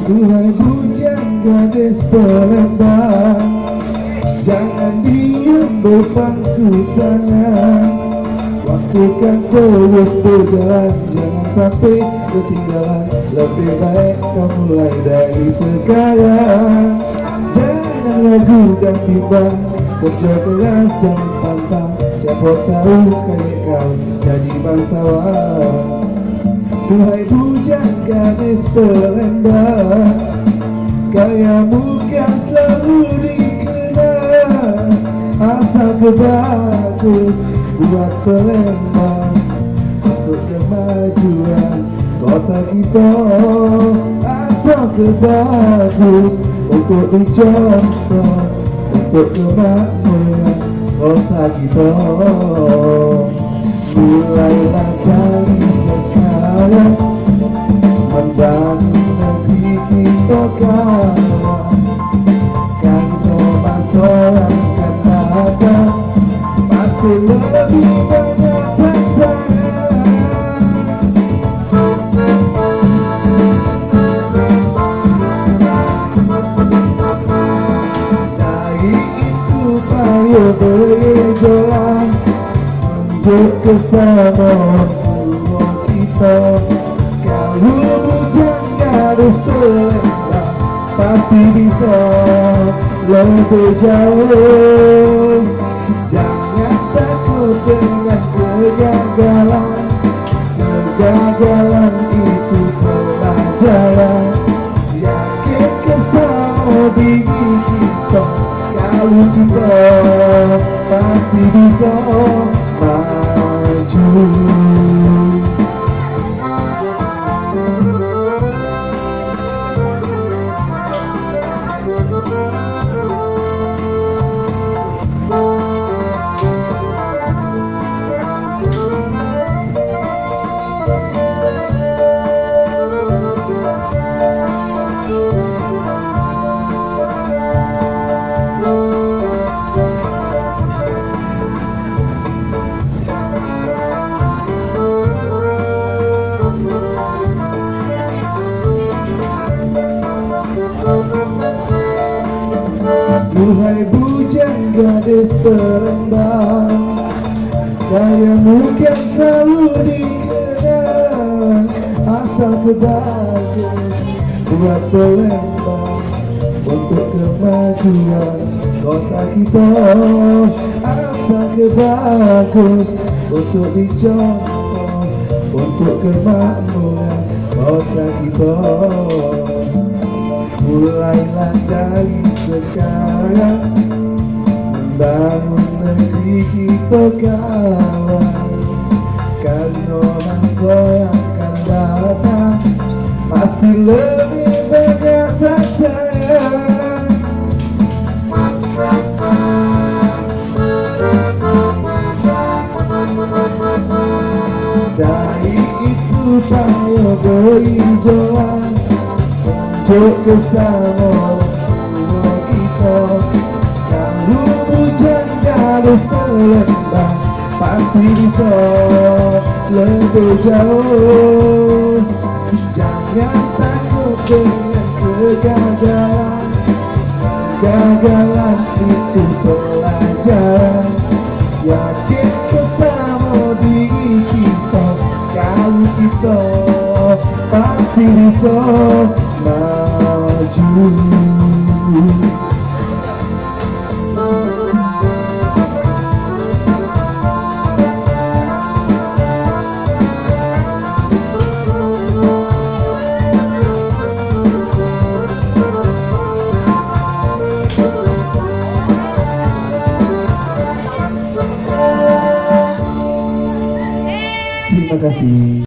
Duhai bujang gadis Palembang, jangan diem berpangku tangan. Waktu kan terus berjalan, jangan sampai ketinggalan. Lebih baik kau mulai dari sekarang. Jangan ragu dan bimbang, kerja keras jangan pantang. Siapa tahu kayak kau jadi bangsawan. Duhai bujang gadis Palembang, gayamu kan selalu dikenal. Asal kebagus buat Palembang, untuk kemajuan kota kita. Asal kebagus untuk dicontoh, untuk kemakmuran kota kita. Mulailah dari sekarang, membangun negeri kita kawan. Kalau masalah akan datang, pasti lebih banyak tantangan. Dari itu ayo berjalan untuk kesamaan kita. Kalau bujang gadis Palembang, pasti bisa lebih jauh. Jangan takut dengan kegagalan, kegagalan itu pelajaran. Yakin kesama diri kita, kalau kita pasti bisa maju. Duhai bujang gadis Palembang, gayamu kan selalu dikenal. Asal kebagus buat Palembang, untuk kemajuan kota kita. Asal kebagus untuk dicontoh, untuk kemakmuran kota kita. Mulailah dari sekarang, membangun negeri kita kawan. Karena masa yang akan datang, pasti lebih banyak tantangan. Dari itu saya berjalan untuk kesamaan kita. Kalau bujang gadis Palembang, pasti bisa lebih jauh. Jangan takut dengan kegagalan, kegagalan itu pelajaran. Yakin bersama diri kita, kalau kita pasti bisa maju. Terima kasih.